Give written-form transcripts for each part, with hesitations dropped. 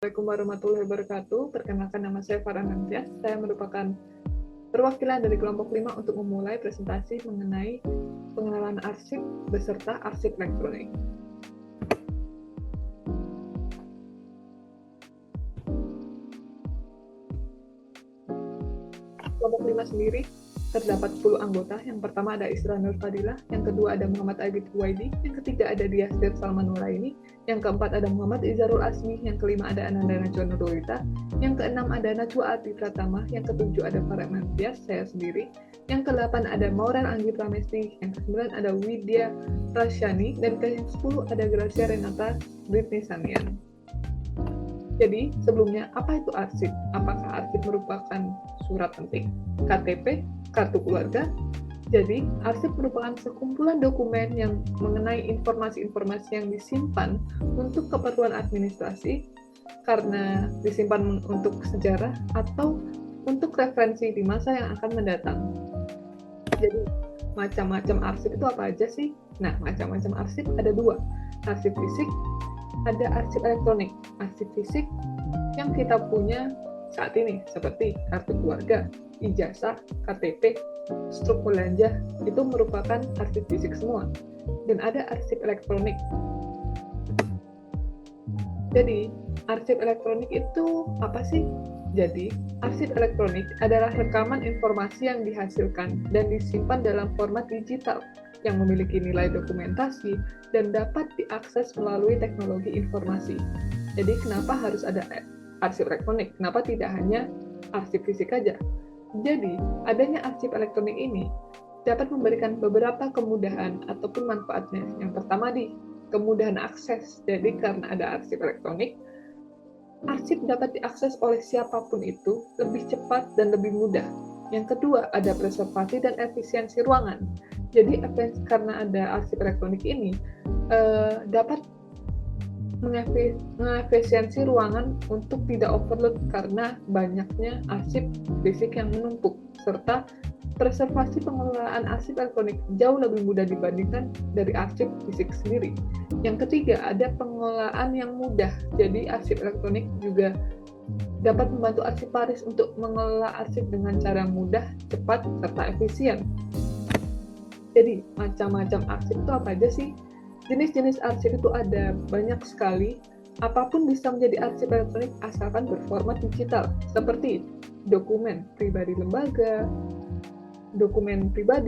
Assalamualaikum warahmatullahi wabarakatuh. Perkenalkan, nama saya Farah Nantias. Saya merupakan perwakilan dari kelompok 5 untuk memulai presentasi mengenai pengenalan arsip beserta arsip elektronik. Kelompok 5 sendiri terdapat 10 anggota. Yang pertama ada Isra Nur Fadilah, yang kedua ada Muhammad Aibid Huwaidi, yang ketiga ada Diastir Salman Nuraini, yang keempat ada Muhammad Izharul Asmi, yang kelima ada Ananda Najwa Nurulita, yang keenam ada Najwa Ati Pratama, yang ketujuh ada Farah Nantias, saya sendiri, yang ke-8 ada Maurel Anggi Pramesti, yang ke-9 ada Widya Rasyani, dan ke-10 ada Gracia Renata Britni Sanian. Jadi, sebelumnya, apa itu arsip? Apakah arsip merupakan surat penting, KTP, kartu keluarga? Jadi, arsip merupakan sekumpulan dokumen yang mengenai informasi-informasi yang disimpan untuk keperluan administrasi, karena disimpan untuk sejarah atau untuk referensi di masa yang akan mendatang. Jadi, macam-macam arsip itu apa aja sih? Nah, macam-macam arsip ada 2. Arsip fisik, ada arsip elektronik. Arsip fisik yang kita punya saat ini seperti kartu keluarga, ijazah, KTP, struk belanja, itu merupakan arsip fisik semua. Dan ada arsip elektronik. Jadi, arsip elektronik itu apa sih? Jadi, arsip elektronik adalah rekaman informasi yang dihasilkan dan disimpan dalam format digital yang memiliki nilai dokumentasi dan dapat diakses melalui teknologi informasi. Jadi, kenapa harus ada arsip elektronik? Kenapa tidak hanya arsip fisik aja? Jadi, adanya arsip elektronik ini dapat memberikan beberapa kemudahan ataupun manfaatnya. Yang pertama kemudahan akses. Jadi, karena ada arsip elektronik, arsip dapat diakses oleh siapapun itu lebih cepat dan lebih mudah. Yang kedua, ada preservasi dan efisiensi ruangan. Jadi, karena ada arsip elektronik ini, dapat mengefisiensi ruangan untuk tidak overload karena banyaknya arsip fisik yang menumpuk, serta preservasi pengelolaan arsip elektronik jauh lebih mudah dibandingkan dari arsip fisik sendiri. Yang ketiga, ada pengelolaan yang mudah. Jadi, arsip elektronik juga dapat membantu arsiparis untuk mengelola arsip dengan cara mudah, cepat, serta efisien. Jadi, macam-macam arsip itu apa aja sih? Jenis-jenis arsip itu ada banyak sekali. Apapun bisa menjadi arsip elektronik asalkan berformat digital, seperti dokumen pribadi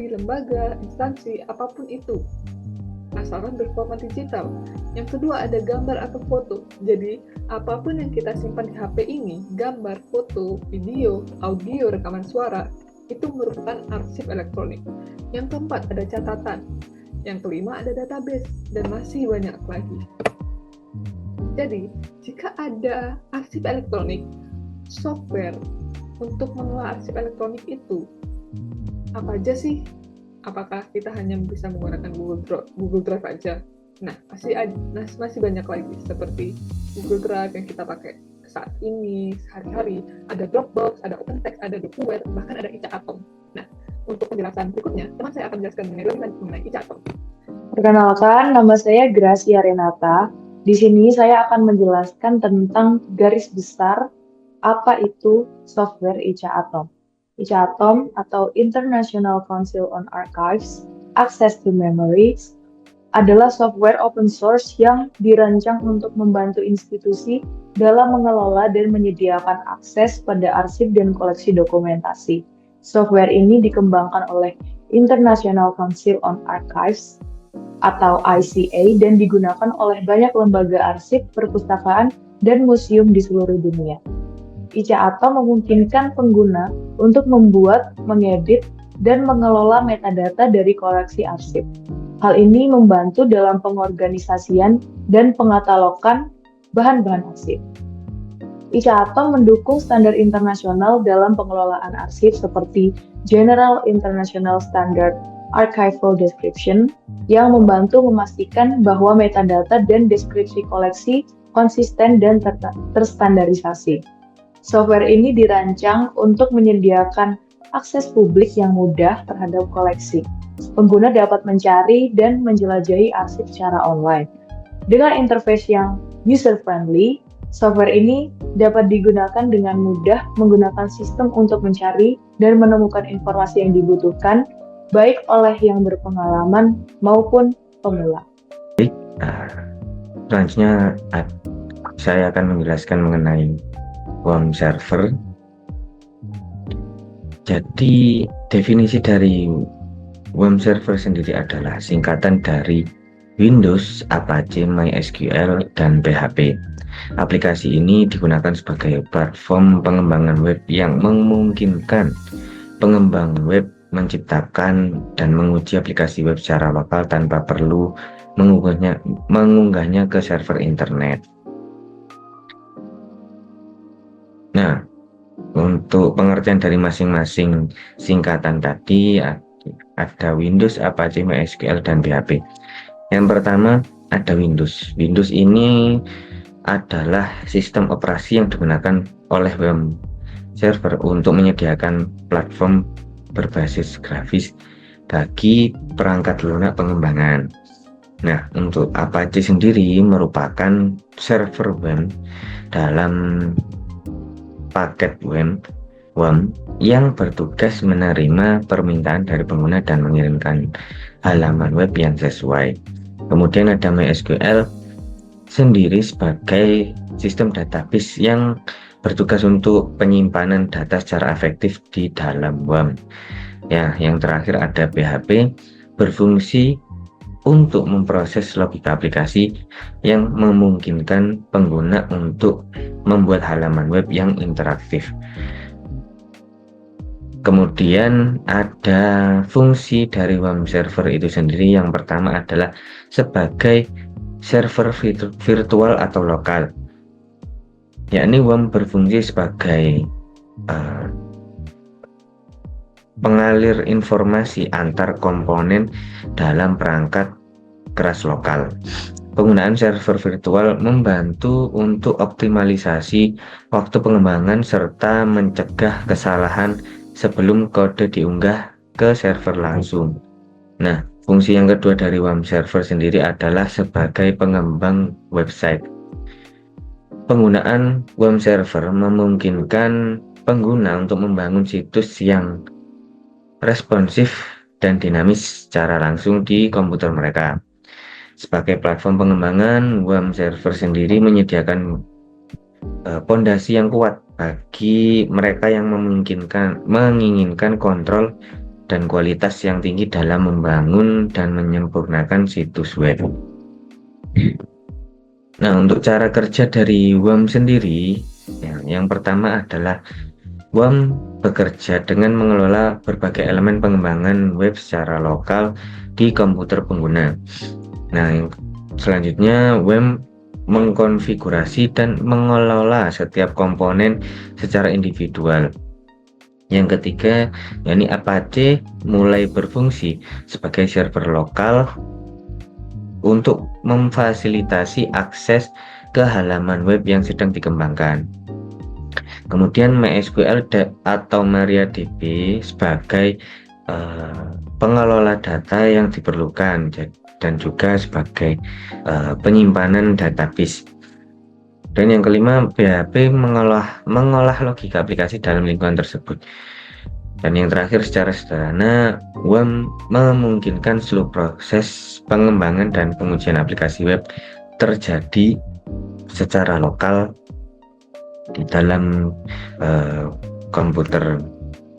lembaga, instansi, apapun itu, asalkan berformat digital. Yang kedua ada gambar atau foto. Jadi, apapun yang kita simpan di HP ini, gambar, foto, video, audio, rekaman suara, itu merupakan arsip elektronik. Yang keempat ada catatan. Yang kelima ada database, dan masih banyak lagi. Jadi, jika ada arsip elektronik, software untuk mengelola arsip elektronik itu apa aja sih? Apakah kita hanya bisa menggunakan Google Drive aja? Nah, masih banyak lagi, seperti Google Drive yang kita pakai saat ini, sehari-hari, ada Dropbox, ada OpenText, ada DocuWare, bahkan ada ICA Atom. Nah, untuk penjelasan berikutnya, teman saya akan menjelaskan mengenai ICA Atom. Perkenalkan, nama saya Gracia Renata. Di sini saya akan menjelaskan tentang garis besar apa itu software ICA Atom. ICA Atom atau International Council on Archives, Access to Memories, adalah software open source yang dirancang untuk membantu institusi dalam mengelola dan menyediakan akses pada arsip dan koleksi dokumentasi. Software ini dikembangkan oleh International Council on Archives atau ICA dan digunakan oleh banyak lembaga arsip, perpustakaan, dan museum di seluruh dunia. ICA Atom memungkinkan pengguna untuk membuat, mengedit, dan mengelola metadata dari koleksi arsip. Hal ini membantu dalam pengorganisasian dan pengatalogan bahan-bahan arsip. ICA Atom mendukung standar internasional dalam pengelolaan arsip seperti General International Standard Archival Description yang membantu memastikan bahwa metadata dan deskripsi koleksi konsisten dan terstandarisasi. Software ini dirancang untuk menyediakan akses publik yang mudah terhadap koleksi. Pengguna dapat mencari dan menjelajahi arsip secara online. Dengan interface yang user-friendly, Software ini dapat digunakan dengan mudah menggunakan sistem untuk mencari dan menemukan informasi yang dibutuhkan, baik oleh yang berpengalaman maupun pemula. Selanjutnya saya akan menjelaskan mengenai WAM server. Jadi definisi dari WAM server sendiri adalah singkatan dari Windows, Apache, MySQL, dan PHP. Aplikasi ini digunakan sebagai platform pengembangan web yang memungkinkan pengembang web menciptakan dan menguji aplikasi web secara lokal tanpa perlu mengunggahnya ke server internet. Nah, untuk pengertian dari masing-masing singkatan tadi ada Windows, Apache, MySQL, dan PHP. Yang pertama ada Windows. Windows ini adalah sistem operasi yang digunakan oleh WAM server untuk menyediakan platform berbasis grafis bagi perangkat lunak pengembangan. Nah, untuk Apache sendiri merupakan server WAM dalam paket WAM yang bertugas menerima permintaan dari pengguna dan mengirimkan halaman web yang sesuai. Kemudian ada MySQL sendiri sebagai sistem database yang bertugas untuk penyimpanan data secara efektif di dalam WAM. Ya, yang terakhir ada PHP berfungsi untuk memproses logika aplikasi yang memungkinkan pengguna untuk membuat halaman web yang interaktif. Kemudian ada fungsi dari WAM server itu sendiri. Yang pertama adalah sebagai server virtual atau lokal, yakni WAM berfungsi sebagai pengalir informasi antar komponen dalam perangkat keras lokal. Penggunaan server virtual membantu untuk optimalisasi waktu pengembangan serta mencegah kesalahan sebelum kode diunggah ke server langsung. Nah, fungsi yang kedua dari WAM server sendiri adalah sebagai pengembang website. Penggunaan WAM server memungkinkan pengguna untuk membangun situs yang responsif dan dinamis secara langsung di komputer mereka. Sebagai platform pengembangan, WAM server sendiri menyediakan pondasi yang kuat bagi mereka yang menginginkan kontrol dan kualitas yang tinggi dalam membangun dan menyempurnakan situs web. Nah, untuk cara kerja dari WAM sendiri, yang pertama adalah WAM bekerja dengan mengelola berbagai elemen pengembangan web secara lokal di komputer pengguna. Nah, selanjutnya WAM mengkonfigurasi dan mengelola setiap komponen secara individual. Yang ketiga, yakni Apache mulai berfungsi sebagai server lokal untuk memfasilitasi akses ke halaman web yang sedang dikembangkan. Kemudian MySQL atau MariaDB sebagai pengelola data yang diperlukan dan juga sebagai penyimpanan database. Dan yang kelima, PHP mengolah logika aplikasi dalam lingkungan tersebut. Dan yang terakhir, secara sederhana, WAM memungkinkan seluruh proses pengembangan dan pengujian aplikasi web terjadi secara lokal di dalam komputer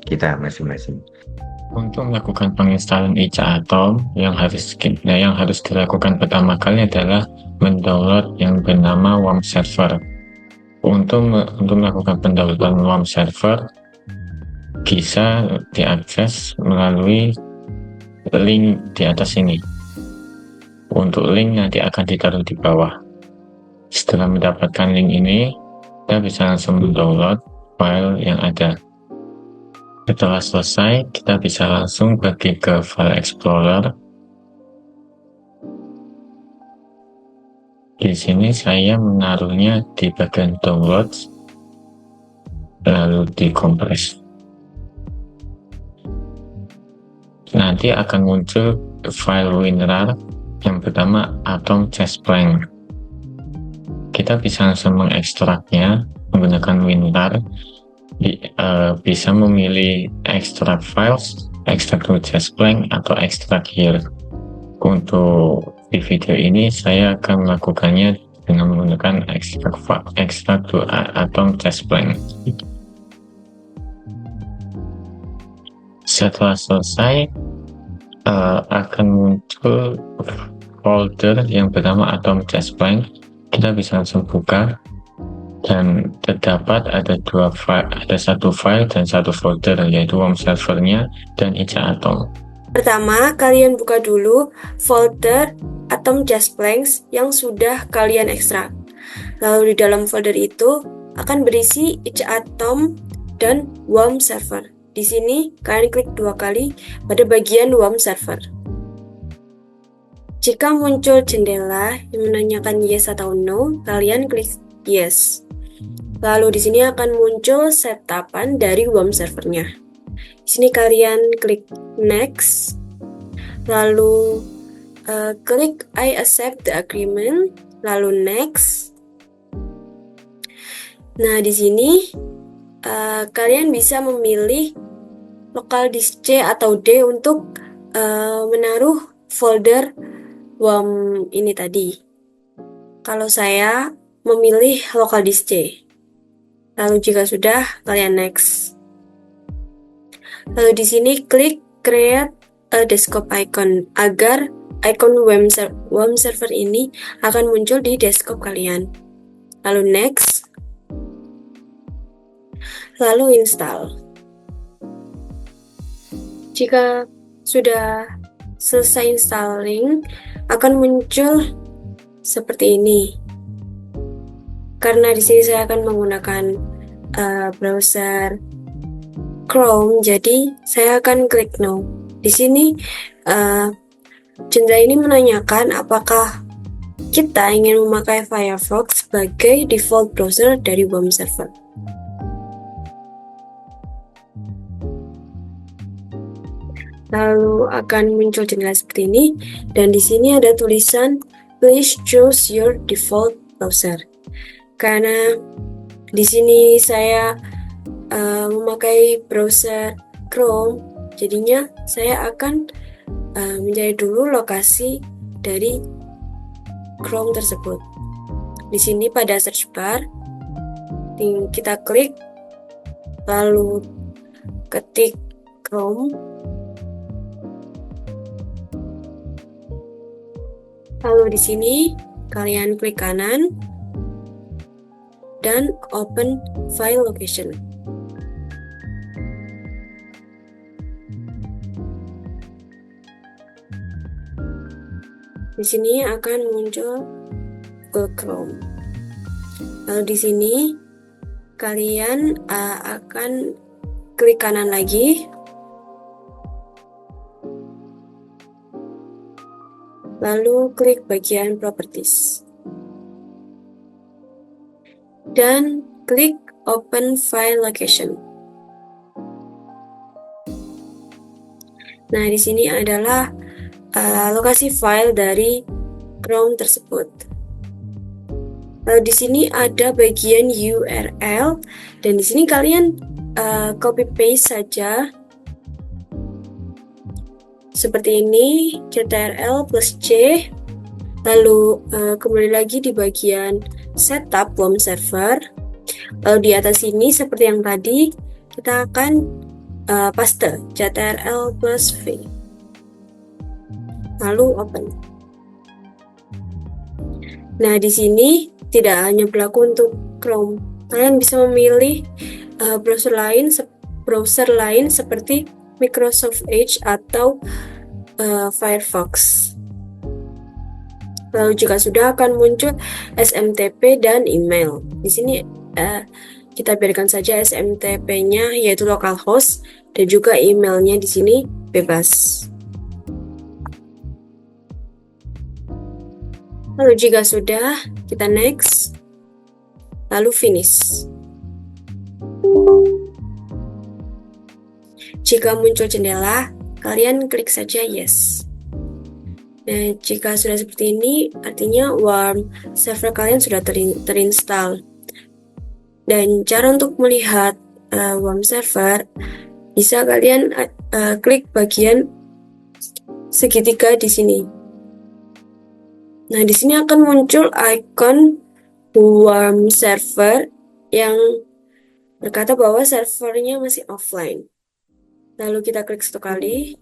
kita masing-masing. Untuk melakukan penginstalan ICA Atom, yang harus dilakukan pertama kali adalah mendownload yang bernama WAM server. Untuk melakukan pendownloadan WAM server bisa diakses melalui link di atas ini. Untuk link nanti akan ditaruh di bawah. Setelah mendapatkan link ini, kita bisa langsung mendownload file yang ada. Setelah selesai, kita bisa langsung pergi ke File Explorer. Di sini saya menaruhnya di bagian Downloads, lalu dikompres. Nanti akan muncul file WinRAR yang pertama Atom Chessblank. kita bisa langsung mengekstraknya menggunakan WinRAR. Bisa memilih extract files, extract to just blank, atau extract here. Untuk di video ini saya akan melakukannya dengan menggunakan extract to atom just blank. Setelah selesai, akan muncul folder yang bernama atom just blank. Kita bisa langsung buka, dan terdapat ada satu file dan satu folder, yaitu WOM servernya dan ICA Atom. Pertama, kalian buka dulu folder Atom Just Blanks yang sudah kalian ekstrak. Lalu di dalam folder itu akan berisi ICA Atom dan WOM server. Di sini kalian klik 2 kali pada bagian WOM server. Jika muncul jendela yang menanyakan yes atau no, kalian klik yes. Lalu di sini akan muncul setupan dari WOM servernya. Di sini kalian klik next, lalu klik I accept the agreement, lalu next. Nah, di sini kalian bisa memilih local disk C atau D untuk menaruh folder WOM ini tadi. Kalau saya memilih local disk C. Lalu jika sudah, kalian next. Lalu di sini klik create a desktop icon agar icon WOM server ini akan muncul di desktop kalian. Lalu next. Lalu install. Jika sudah selesai installing, akan muncul seperti ini. Karena di sini saya akan menggunakan browser Chrome, jadi saya akan klik no. Di sini jendela ini menanyakan apakah kita ingin memakai Firefox sebagai default browser dari WOM server. Lalu akan muncul jendela seperti ini, dan di sini ada tulisan please choose your default browser. Karena di sini saya memakai browser Chrome, jadinya saya akan mencari dulu lokasi dari Chrome tersebut. Di sini pada search bar kita klik, lalu ketik Chrome, lalu di sini kalian klik kanan dan open file location. Di sini akan muncul Google Chrome. Lalu di sini kalian akan klik kanan lagi, lalu klik bagian properties dan klik open file location. Nah, di sini adalah lokasi file dari Chrome tersebut. Lalu di sini ada bagian URL, dan di sini kalian copy paste saja seperti ini, ctrl plus C, lalu kembali lagi di bagian setup WOM server. Lalu di atas ini seperti yang tadi, kita akan paste ctrl plus V, lalu open. Nah, di sini tidak hanya berlaku untuk Chrome, kalian bisa memilih browser lain seperti Microsoft Edge atau Firefox. Lalu jika sudah, akan muncul SMTP dan email. Di sini kita biarkan saja SMTP-nya yaitu localhost, dan juga emailnya di sini bebas. Lalu jika sudah, kita next, lalu finish. Jika muncul jendela, kalian klik saja yes. Nah, jika sudah seperti ini, artinya WARM server kalian sudah terinstall. Dan cara untuk melihat WARM server, bisa kalian klik bagian segitiga di sini. Nah, di sini akan muncul icon WARM server yang berkata bahwa servernya masih offline. Lalu kita klik satu kali.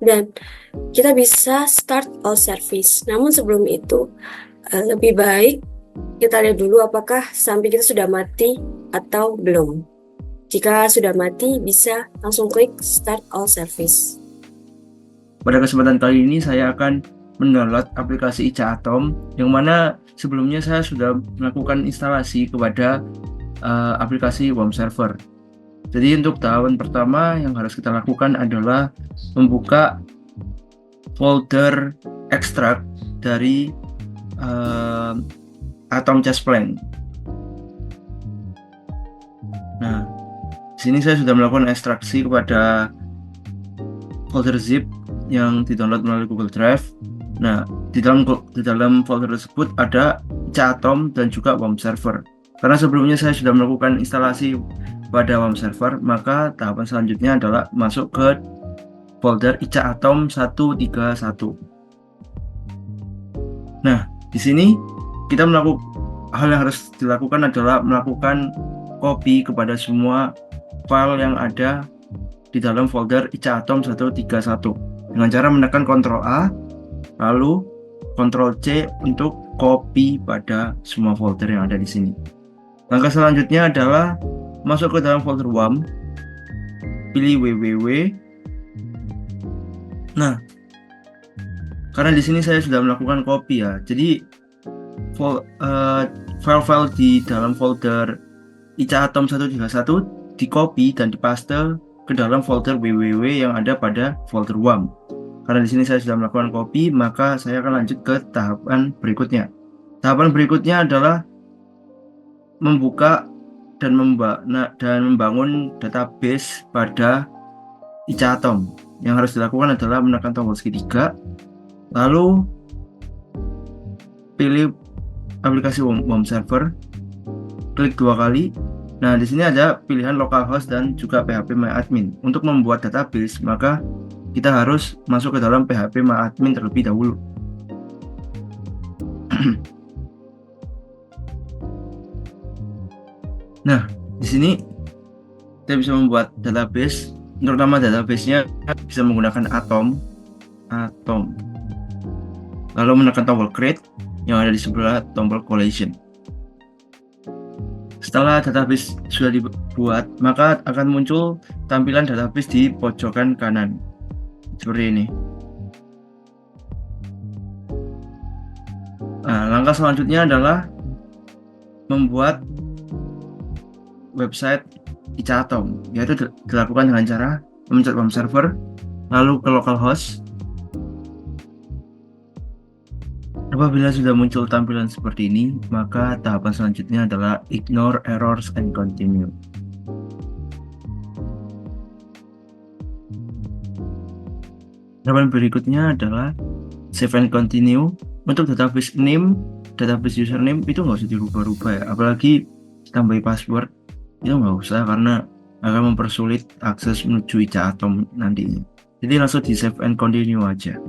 Dan kita bisa start all service. Namun sebelum itu, lebih baik kita lihat dulu apakah sampai kita sudah mati atau belum. Jika sudah mati, bisa langsung klik start all service. Pada kesempatan kali ini saya akan mendownload aplikasi ICA Atom, yang mana sebelumnya saya sudah melakukan instalasi kepada aplikasi WARM server. Jadi untuk tahapan pertama yang harus kita lakukan adalah membuka folder ekstrak dari Atom Chest Plan. Nah, di sini saya sudah melakukan ekstraksi kepada folder zip yang di-download melalui Google Drive. Nah, di dalam folder tersebut ada ICA Atom dan juga WARM server. Karena sebelumnya saya sudah melakukan instalasi pada WARM server, maka tahapan selanjutnya adalah masuk ke folder ICA Atom 131. Nah, di sini kita hal yang harus dilakukan adalah melakukan copy kepada semua file yang ada di dalam folder ICA Atom 131 dengan cara menekan Ctrl A lalu Ctrl C untuk copy pada semua folder yang ada di sini. Langkah selanjutnya adalah masuk ke dalam folder WARM, pilih www. Nah, karena di sini saya sudah melakukan copy ya, jadi file-file di dalam folder ICA Atom 131 di copy dan dipaste ke dalam folder www yang ada pada folder WARM. Karena di sini saya sudah melakukan copy, maka saya akan lanjut ke tahapan berikutnya. Tahapan berikutnya adalah membuka dan membangun database pada ICA Atom. Yang harus dilakukan adalah menekan tombol segitiga, lalu pilih aplikasi WARM server, klik 2 kali. Nah, di sini ada pilihan localhost dan juga phpMyAdmin. Untuk membuat database, maka kita harus masuk ke dalam phpMyAdmin terlebih dahulu. Nah, di sini kita bisa membuat database. Terutama database-nya bisa menggunakan Atom. Lalu menekan tombol create yang ada di sebelah tombol collation. Setelah database sudah dibuat, maka akan muncul tampilan database di pojokan kanan seperti ini. Nah, langkah selanjutnya adalah membuat website ICA Atom, yaitu dilakukan dengan cara memencet WARM server, lalu ke localhost. Apabila sudah muncul tampilan seperti ini, maka tahapan selanjutnya adalah ignore errors and continue. Tahapan berikutnya adalah save and continue. Untuk database name, database username itu nggak usah dirubah-rubah ya, apalagi tambahi password itu nggak usah karena akan mempersulit akses menuju ICA Atom nantinya. Jadi langsung di save and continue aja.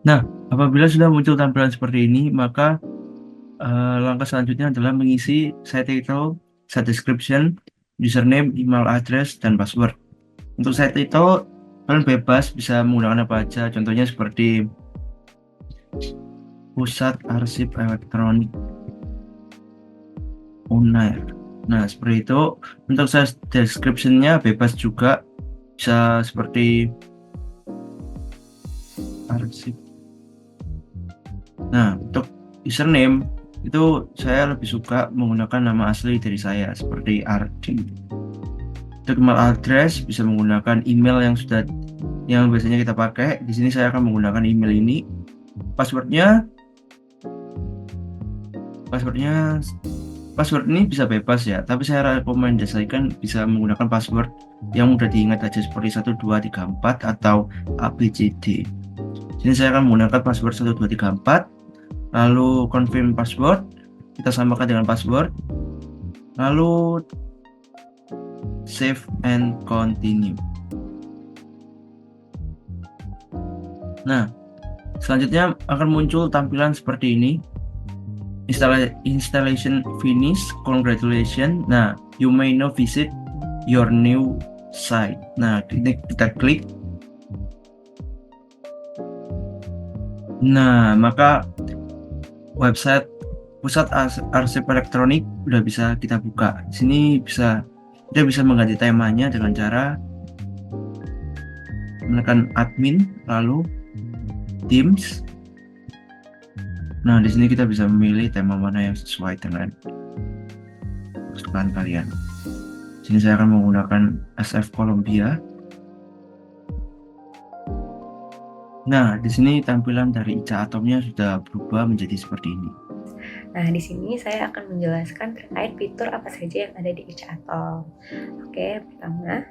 Nah, apabila sudah muncul tampilan seperti ini, maka langkah selanjutnya adalah mengisi site title, site description, username, email address, dan password. Untuk site title, kalian bebas bisa menggunakan apa aja, contohnya seperti Pusat Arsip Elektronik Unair. Nah, seperti itu. Untuk site description-nya bebas juga, bisa seperti arsip. Nah, untuk username itu saya lebih suka menggunakan nama asli dari saya seperti Ardi. Untuk email address bisa menggunakan email yang biasanya kita pakai. Di sini saya akan menggunakan email ini. Passwordnya password ini bisa bebas ya, tapi saya rekomendasikan bisa menggunakan password yang mudah diingat aja seperti 1234 atau ABCD. Sini saya akan menggunakan password 1234, lalu confirm password, kita samakan dengan password, lalu save and continue. Nah, selanjutnya akan muncul tampilan seperti ini. Installation finish, congratulations. Nah, you may now visit your new site. Nah, kita klik. Nah, maka website pusat arsip elektronik udah bisa kita buka. Di sini kita bisa mengganti temanya dengan cara menekan admin, lalu Teams. Nah, di sini kita bisa memilih tema mana yang sesuai dengan kesukaan kalian. Di sini saya akan menggunakan SF Columbia. Nah, di sini tampilan dari ICA Atomnya sudah berubah menjadi seperti ini. Nah, di sini saya akan menjelaskan terkait fitur apa saja yang ada di ICA Atom. Oke, pertama.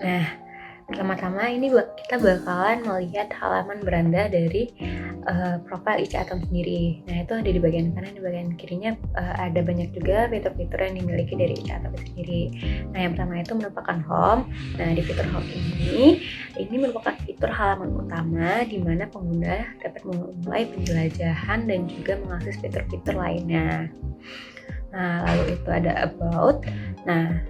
Nah, pertama-tama ini kita bakalan melihat halaman beranda dari profil ICA Atom sendiri. Nah, itu ada di bagian kanan, di bagian kirinya ada banyak juga fitur-fitur yang dimiliki dari ICA Atom sendiri. Nah, yang pertama itu merupakan home. Nah, di fitur home ini merupakan fitur halaman utama di mana pengguna dapat memulai penjelajahan dan juga mengakses fitur-fitur lainnya. Nah, lalu itu ada about. Nah,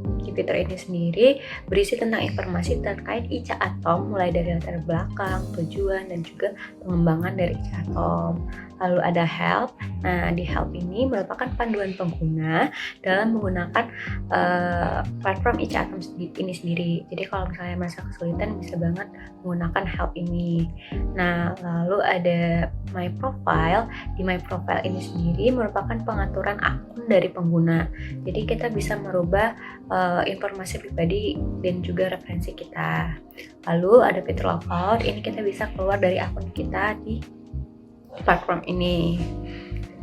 di fitur ini sendiri berisi tentang informasi terkait ICA Atom mulai dari latar belakang, tujuan, dan juga pengembangan dari ICA Atom. Lalu ada help. Nah, di help ini merupakan panduan pengguna dalam menggunakan platform ICA Atom ini sendiri. Jadi kalau misalnya merasa kesulitan bisa banget menggunakan help ini. Nah, lalu ada my profile. Di my profile ini sendiri merupakan pengaturan akun dari pengguna. Jadi kita bisa merubah informasi pribadi dan juga referensi kita. Lalu ada fitur logout. Ini kita bisa keluar dari akun kita di platform ini.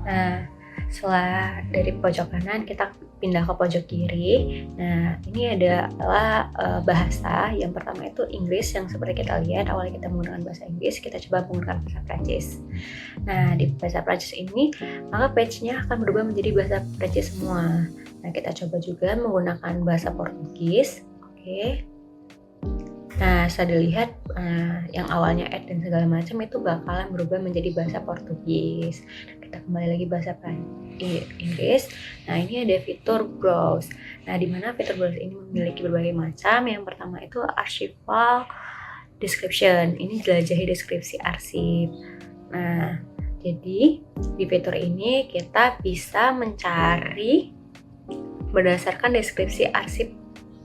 Nah, setelah dari pojok kanan kita pindah ke pojok kiri. Nah, ini adalah bahasa. Yang pertama itu Inggris, yang seperti kita lihat awalnya kita menggunakan bahasa Inggris, kita coba menggunakan bahasa Prancis. Nah, di bahasa Prancis ini maka page-nya akan berubah menjadi bahasa Prancis semua. Nah, kita coba juga menggunakan bahasa Portugis. Oke. Nah, setelah dilihat yang awalnya add dan segala macam itu bakalan berubah menjadi bahasa Portugis. Kita kembali lagi bahasa Inggris. Nah, ini ada fitur browse. Nah, di mana fitur browse ini memiliki berbagai macam. Yang pertama itu archival description. Ini jelajahi deskripsi arsip. Nah, jadi di fitur ini kita bisa mencari berdasarkan deskripsi arsip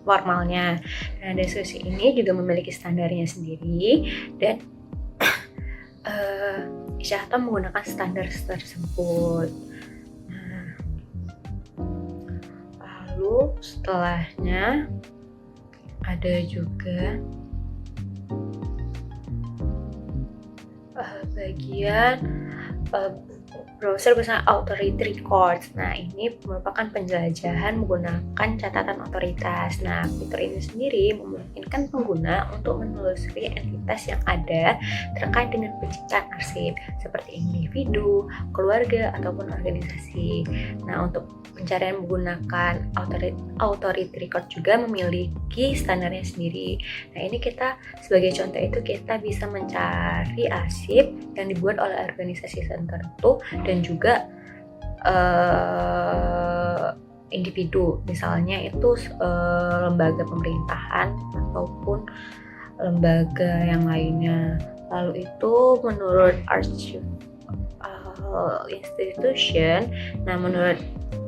formalnya. Nah, deskripsi ini juga memiliki standarnya sendiri dan ICA Atom menggunakan standar tersebut. Nah, lalu setelahnya ada juga bagian browser bersama authority records. Nah, ini merupakan penjelajahan menggunakan catatan otoritas. Nah, fitur ini sendiri memungkinkan pengguna untuk menelusuri entitas yang ada terkait dengan penciptaan arsip seperti individu, keluarga, ataupun organisasi. Nah, untuk pencarian menggunakan authority record juga memiliki standarnya sendiri. Nah, ini kita sebagai contoh itu kita bisa mencari arsip yang dibuat oleh organisasi tertentu dan juga individu, misalnya itu lembaga pemerintahan ataupun lembaga yang lainnya. Lalu itu menurut institution. Nah, menurut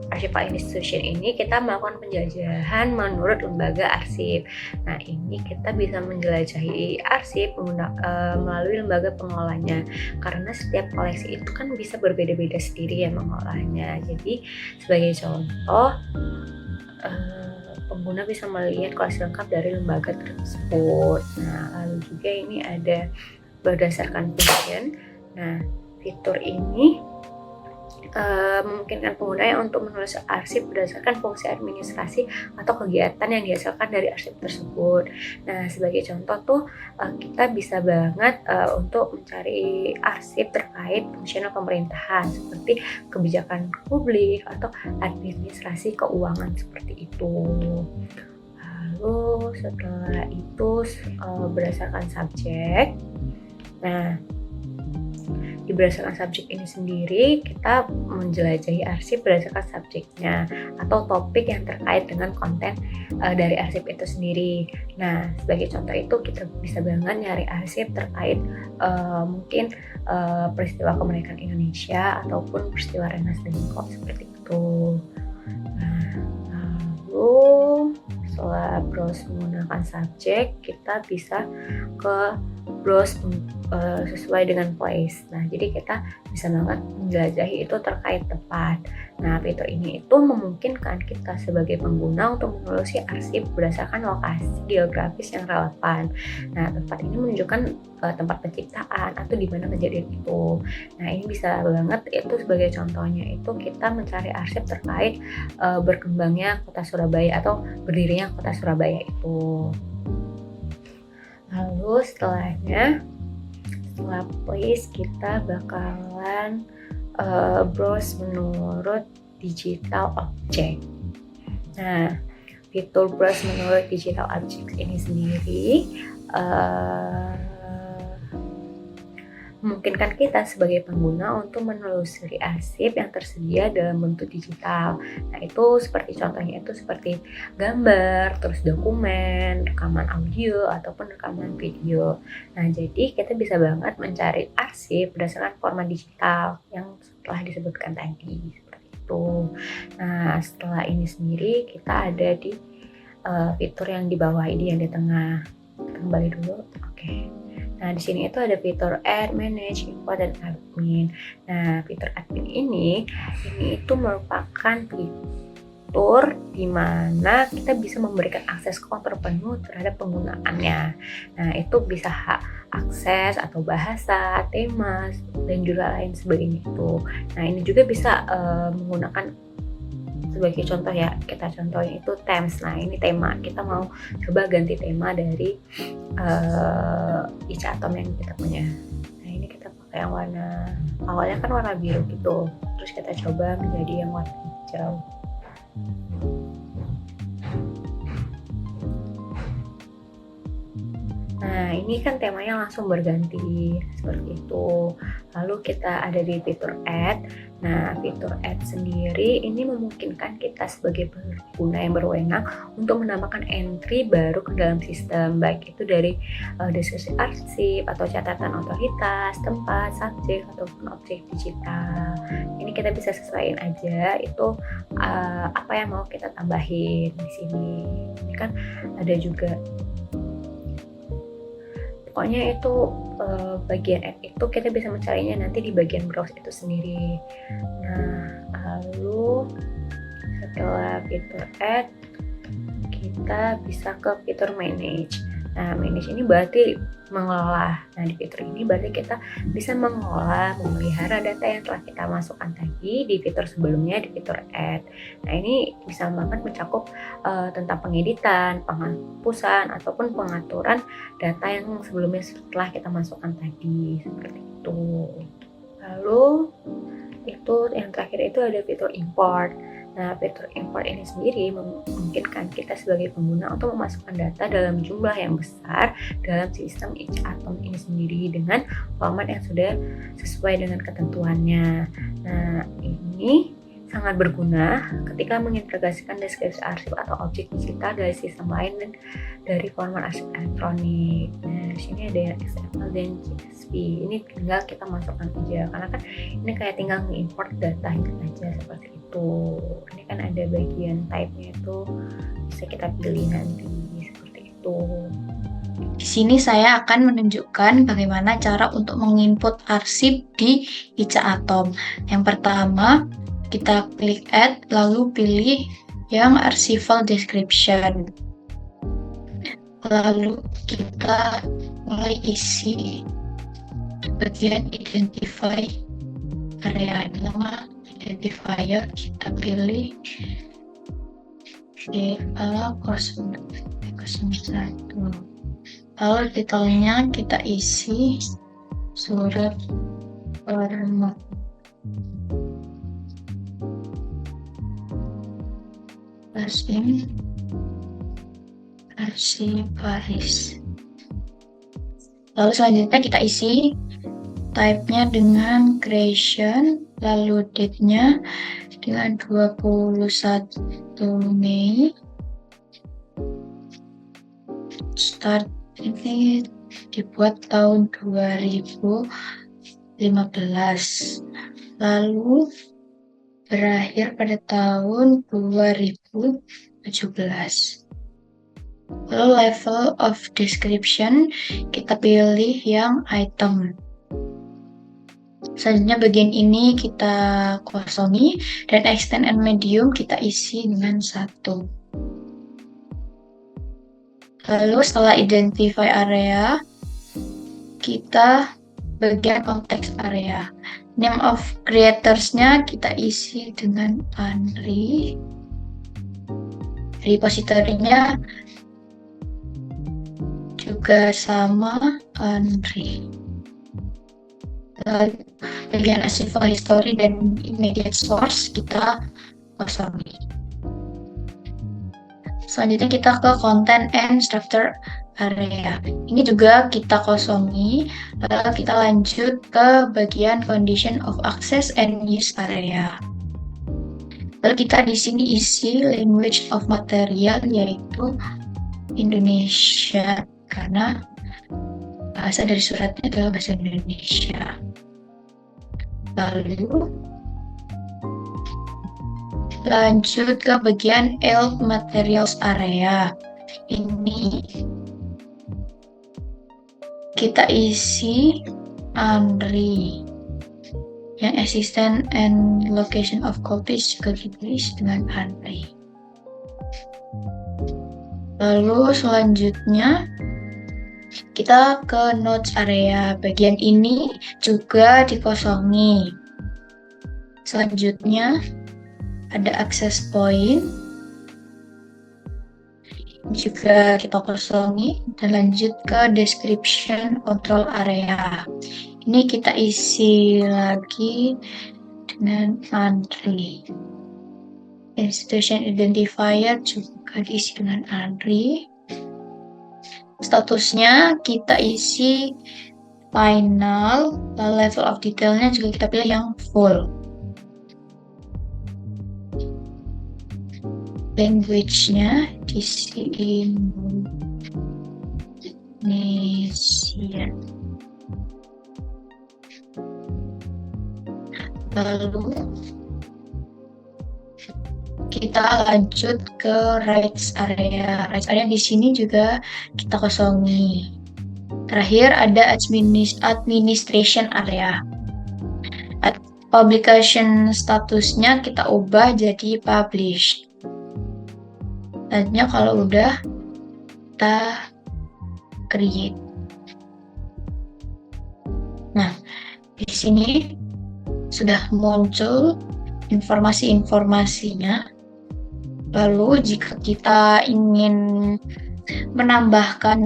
Archival Institution ini kita melakukan penjelajahan menurut lembaga arsip. Nah, ini kita bisa menjelajahi arsip melalui lembaga pengelolanya, karena setiap koleksi itu kan bisa berbeda-beda sendiri ya mengelolanya. Jadi sebagai contoh, pengguna bisa melihat koleksi lengkap dari lembaga tersebut. Nah, lalu juga ini ada berdasarkan function. Nah, fitur ini memungkinkan penggunanya untuk menulis arsip berdasarkan fungsi administrasi atau kegiatan yang dihasilkan dari arsip tersebut. Nah, sebagai contoh tuh kita bisa banget untuk mencari arsip terkait fungsional pemerintahan seperti kebijakan publik atau administrasi keuangan seperti itu. Lalu setelah itu berdasarkan subjek. Nah, berdasarkan subjek ini sendiri, kita menjelajahi arsip berdasarkan subjeknya atau topik yang terkait dengan konten dari arsip itu sendiri. Nah, sebagai contoh itu kita bisa banget nyari arsip terkait mungkin peristiwa kemerdekaan Indonesia ataupun peristiwa Rengas Dengklok seperti itu. Nah, lalu setelah browse menggunakan subjek, kita bisa ke browse sesuai dengan place. Nah, jadi kita bisa banget menjelajahi itu terkait tempat. Nah, fitur ini itu memungkinkan kita sebagai pengguna untuk menelusuri arsip berdasarkan lokasi geografis yang relevan. Nah, tempat ini menunjukkan tempat penciptaan atau di mana kejadian itu. Nah, ini bisa banget itu sebagai contohnya itu kita mencari arsip terkait berkembangnya kota Surabaya atau berdirinya kota Surabaya itu. Lalu setelah place kita bakalan browse menurut digital object. Nah, fitur browse menurut digital object ini sendiri memungkinkan kita sebagai pengguna untuk menelusuri arsip yang tersedia dalam bentuk digital. Nah, itu seperti contohnya itu seperti gambar, terus dokumen, rekaman audio ataupun rekaman video. Nah, jadi kita bisa banget mencari arsip berdasarkan format digital yang telah disebutkan tadi seperti itu. Nah, setelah ini sendiri kita ada di fitur yang di bawah ini yang di tengah. Kita kembali dulu. Oke. Nah, di sini itu ada fitur add, manage, import, dan admin. Nah, fitur admin ini itu merupakan fitur di mana kita bisa memberikan akses kontrol penuh terhadap penggunaannya. Nah, itu bisa hak akses atau bahasa, tema, dan juga lain sebagainya itu. Nah, ini juga bisa menggunakan sebagai contoh ya, kita contohnya itu themes. Nah, ini tema, kita mau coba ganti tema dari ICA Atom yang kita punya. Nah, ini kita pakai yang warna, awalnya kan warna biru gitu, terus kita coba menjadi yang warna hijau. Nah, ini kan temanya langsung berganti seperti itu. Lalu kita ada di fitur add. Nah, fitur add sendiri ini memungkinkan kita sebagai pengguna yang berwenang untuk menambahkan entry baru ke dalam sistem, baik itu dari deskripsi arsip atau catatan otoritas, tempat, subjek ataupun objek digital. Ini kita bisa sesuaiin aja itu apa yang mau kita tambahin di sini. Ini kan ada juga, pokoknya itu bagian add itu kita bisa mencarinya nanti di bagian browse itu sendiri. Nah, lalu setelah fitur add kita bisa ke fitur manage. Nah, manage ini berarti mengelola. Nah, di fitur ini berarti kita bisa mengelola, memelihara data yang telah kita masukkan tadi di fitur sebelumnya di fitur add. Nah, ini bisa banget mencakup tentang pengeditan, penghapusan, ataupun pengaturan data yang sebelumnya setelah kita masukkan tadi, seperti itu. Lalu itu yang terakhir itu ada fitur import. Nah, fitur import ini sendiri memungkinkan kita sebagai pengguna untuk memasukkan data dalam jumlah yang besar dalam sistem ICA Atom ini sendiri dengan format yang sudah sesuai dengan ketentuannya. Nah, ini sangat berguna ketika mengintegrasikan deskripsi arsip atau objek digital dari sistem lain dan dari format arsip elektronik. Nah, di sini ada yang XML dan CSV. Ini tinggal kita masukkan aja, karena kan ini kayak tinggal nge-import data aja seperti itu. Ini kan ada bagian type-nya itu bisa kita pilih nanti seperti itu. Di sini saya akan menunjukkan bagaimana cara untuk menginput arsip di ICA Atom. Yang pertama, kita klik add, lalu pilih yang archival description. Lalu kita mulai isi bagian identify area. Pertama, identifier, kita pilih DA01. Lalu detailnya kita isi surat permohonan. Arsiparis. Lalu selanjutnya kita isi type-nya dengan creation, lalu date-nya dengan 21 Mei. Start ini dibuat tahun 2015. Lalu berakhir pada tahun 2017. Lalu level of description kita pilih yang item. Selanjutnya bagian ini kita kosongi dan extend and medium kita isi dengan 1. Lalu setelah identify area, kita bagian konteks area. Name of creators-nya kita isi dengan Andri. Repository-nya juga sama Andri. Lalu bagian archival history dan immediate source kita kosongi. Selanjutnya kita ke content and structure area. Ini juga kita kosongi. Lalu kita lanjut ke bagian condition of access and use area. Lalu kita di sini isi language of material yaitu Indonesia karena bahasa dari suratnya adalah bahasa Indonesia. Lalu lanjut ke bagian ELT materials area. Ini kita isi Andri. Yang assistant and location of copies juga ditulis dengan Andri. Lalu selanjutnya kita ke notes area. Bagian ini juga dikosongi. Selanjutnya ada access point juga kita kosongi dan lanjut ke description control area. Ini kita isi lagi dengan Andri. Institution identifier juga diisi dengan Andri. Statusnya kita isi final, lalu level of detailnya juga kita pilih yang full. Language-nya diisi Indonesia. Lalu kita lanjut ke rights area. Rights area di sini juga kita kosongi. Terakhir ada administration area. Publication statusnya kita ubah jadi published. Selanjutnya kalau udah kita create. Nah, di sini sudah muncul informasi-informasinya. Lalu jika kita ingin menambahkan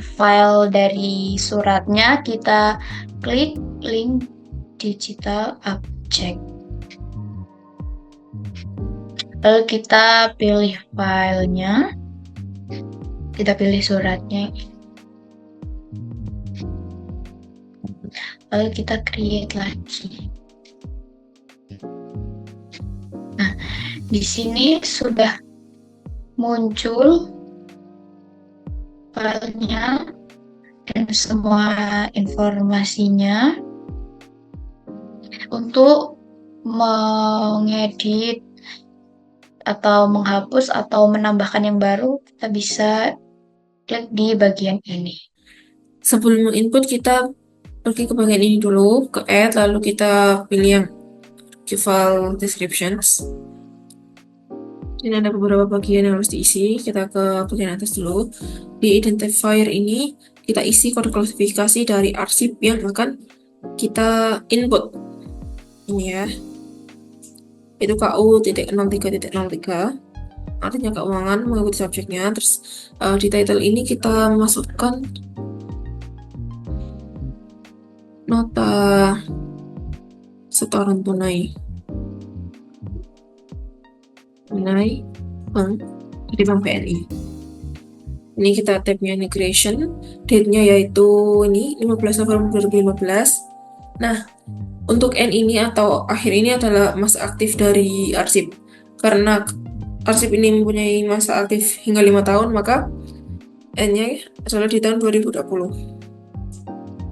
file dari suratnya, kita klik link digital object. Lalu kita pilih filenya, kita pilih suratnya, lalu kita create lagi. Nah, di sini sudah muncul filenya dan semua informasinya. Untuk mengedit atau menghapus atau menambahkan yang baru, kita bisa klik di bagian ini. Sebelum input kita pergi ke bagian ini dulu, ke add, lalu kita pilih yang file descriptions. Ini ada beberapa bagian yang harus diisi. Kita ke bagian atas dulu. Di identifier ini kita isi kode klasifikasi dari arsip yang akan kita input. Ini ya. itu KU.03.03, artinya keuangan mengikuti subjeknya. Terus di title ini kita masukkan nota setoran tunai bank dari Bank BNI. Ini kita tabnya immigration, date-nya yaitu ini 15 November 2015. Nah, untuk N ini atau akhir ini adalah masa aktif dari arsip. Karena arsip ini mempunyai masa aktif hingga 5 tahun, maka N-nya adalah di tahun 2020.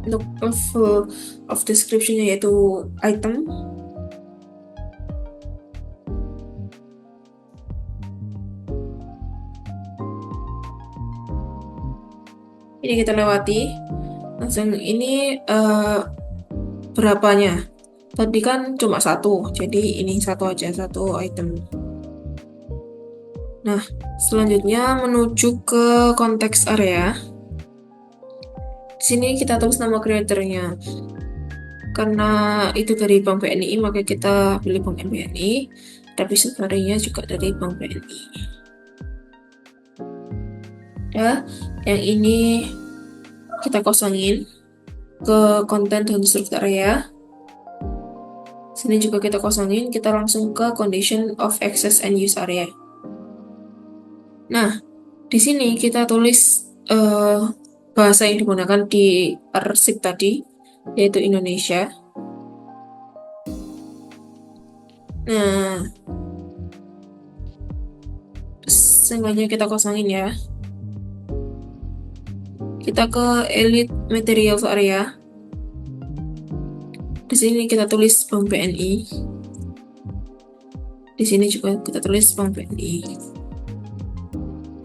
Untuk level of description-nya yaitu item. Ini kita lewati. Langsung ini berapanya? Tadi kan cuma satu, jadi ini satu aja, satu item. Nah, selanjutnya menuju ke konteks area. Di sini kita tulis nama creator-nya. Karena itu dari Bank BNI, maka kita pilih Bank BNI. Tapi sebenarnya juga dari Bank BNI. Ya, yang ini kita kosongin ke konten dan struktur area. Sini juga kita kosongin, kita langsung ke condition of access and use area. Nah, di sini kita tulis bahasa yang digunakan di arsip tadi, yaitu Indonesia. Nah, sengaja kita kosongin ya. Kita ke Elite Materials area. Di sini kita tulis Bank BNI. Di sini juga kita tulis Bank BNI.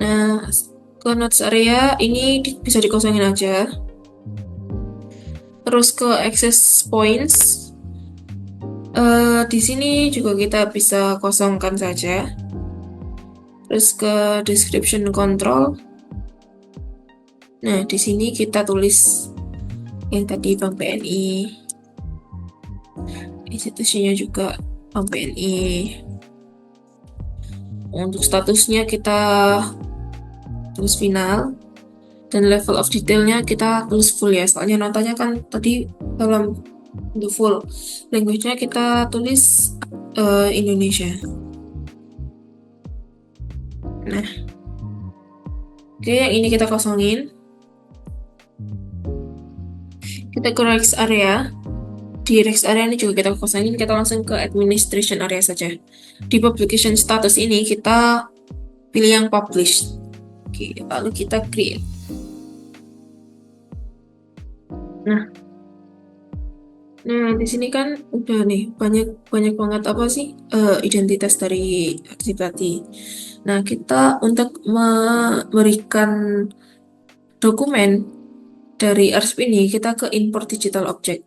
Nah, ke Notes area ini bisa dikosongin aja. Terus ke Access Points. Di sini juga kita bisa kosongkan saja. Terus ke Description Control. Nah, di sini kita tulis yang tadi Bank BNI. Institusinya juga Bank BNI. Untuk statusnya kita tulis final. Dan level of detailnya kita tulis full ya. Soalnya notanya kan tadi dalam the full. Language-nya kita tulis Indonesia. Nah. Oke, yang ini kita kosongin. Kita ke Rex area. Di Rex area ini juga kita kosongin, kita langsung ke administration area saja. Di publication status ini kita pilih yang published. Oke, lalu kita create. Nah, di sini kan udah nih banyak banget apa sih identitas dari arsip tadi. Nah, kita untuk memberikan dokumen dari arsip ini, kita ke import digital object.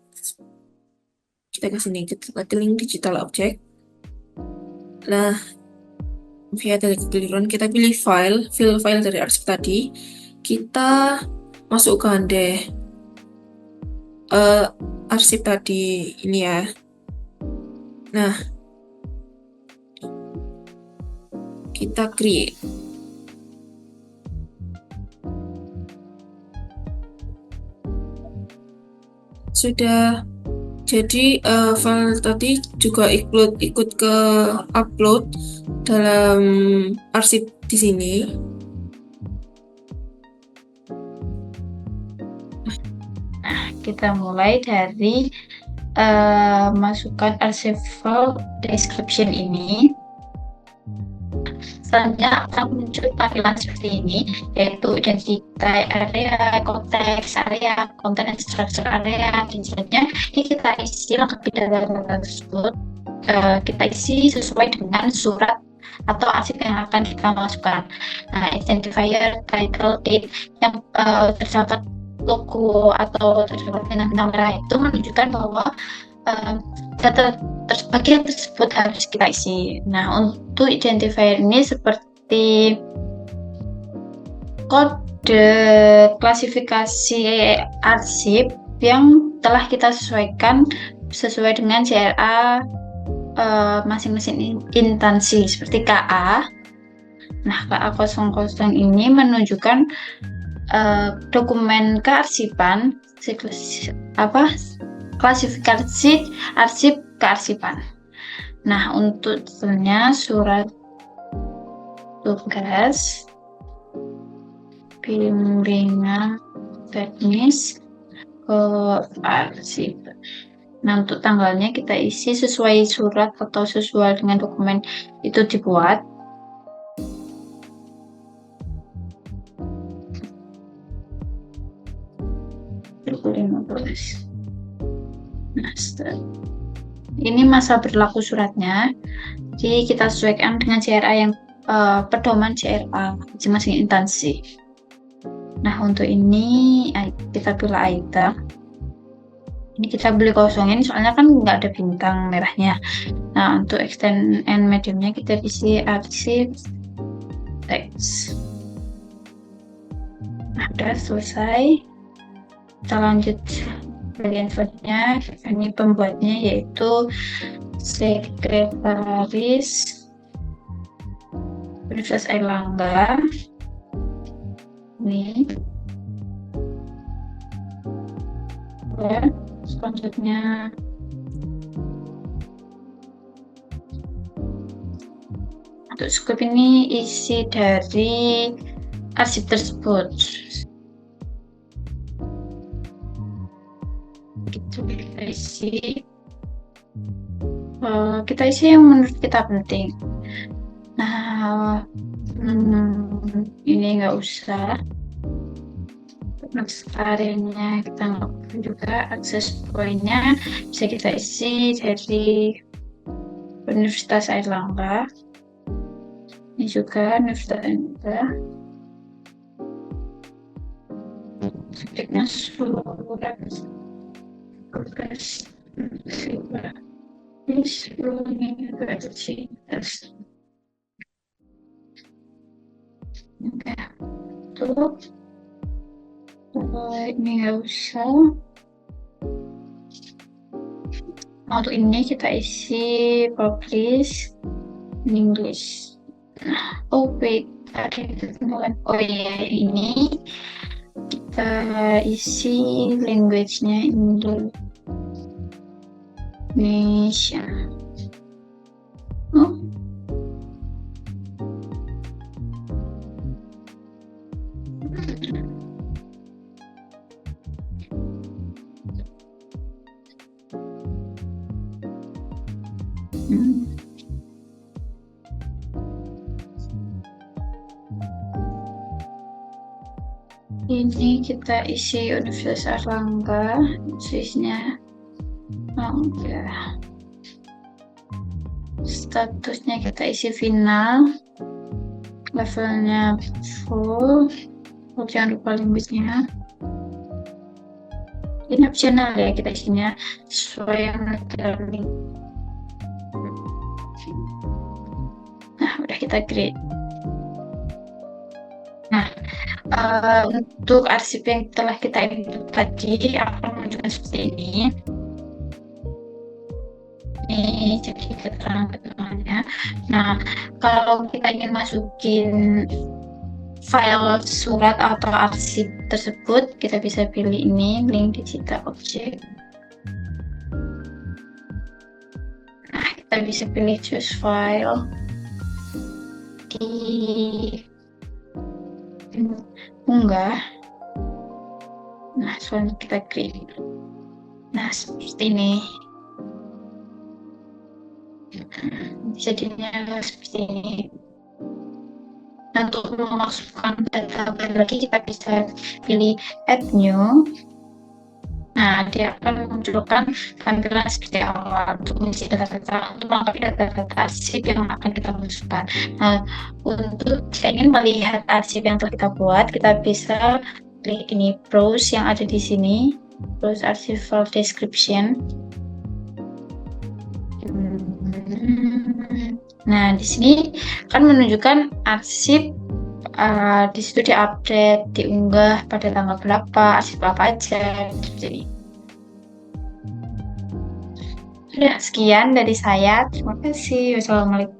Kita ke sini, kita ke link digital object. Nah, via telegiliran kita pilih file dari arsip tadi. Kita masukkan deh arsip tadi ini ya. Nah, kita create. Sudah. Jadi file tadi juga ikut ke upload dalam arsip di sini. Nah, kita mulai dari masukkan arsip file description ini. Selanjutnya akan muncul tampilan seperti ini, yaitu identity area, konteks area, content and structure area, dan selanjutnya ini kita isi lengkapi data tersebut. Kita isi sesuai dengan surat atau arsip yang akan kita masukkan. Nah, identifier, title, date yang terdapat logo atau terdapat bintang merah itu menunjukkan bahwa data bagian tersebut harus kita isi. Nah, untuk identifier ini seperti kode klasifikasi arsip yang telah kita sesuaikan sesuai dengan CRA masing-masing instansi seperti KA. Nah, KA00 ini menunjukkan dokumen kearsipan, klasifikasi arsip kearsipan. Nah, untuk detailnya surat tugas bimbingan teknis ke arsip. Nah, untuk tanggalnya kita isi sesuai surat atau sesuai dengan dokumen itu dibuat. Nah, ini masa berlaku suratnya, jadi kita sesuaikan dengan CRA yang pedoman CRA masing-masing instansi. Nah, untuk ini kita pilih item. Ini kita boleh kosongin soalnya kan nggak ada bintang merahnya. Nah, untuk extend and mediumnya kita isi arsip teks. Nah, udah selesai. Kita lanjut bagian selanjutnya. Ini pembuatnya yaitu Sekretaris Universitas Airlangga. Ini ya, selanjutnya untuk scope ini isi dari arsip tersebut. Kita isi yang menurut kita penting. Nah, ini nggak usah. Areanya kita nggak perlu juga. Akses poinnya bisa kita isi dari Universitas Airlangga. Ini juga Universitas Airlangga. Subjeknya surat tugas universitas. Oke, ini nggak usah. Untuk ini kita isi publish in English. Oh wait, oh iya, ini kita isi language-nya Indonesia. Oh. Ini kita isi Universitas Airlangga, Swissnya. Oke. Statusnya kita isi final, levelnya full. Jangan lupa language-nya. Ini optional ya, kita isinya sesuai yang ada link. Nah, udah kita create. Nah, untuk arsip yang telah kita input tadi akan menunjukkan seperti ini. Ini jadi keterangan-keterangannya. Nah, kalau kita ingin masukin file surat atau arsip tersebut, kita bisa pilih ini, link digital object. Nah, kita bisa pilih choose file di unggah. Nah, selanjutnya kita klik. Nah, seperti ini. Jadinya seperti ini. Untuk memasukkan data baru lagi, kita bisa pilih add new. Nah, dia akan memunculkan tampilan seperti awal untuk mengisi data-data, untuk melengkapi data-data arsip yang akan kita masukkan. Nah, untuk jika ingin melihat arsip yang telah kita buat, kita bisa klik ini browse yang ada di sini, browse arsip file description. Nah, di sini akan menunjukkan arsip di situ diupdate, diunggah pada tanggal berapa, arsip apa aja, seperti ini. Udah, sekian dari saya. Terima kasih. Wassalamualaikum.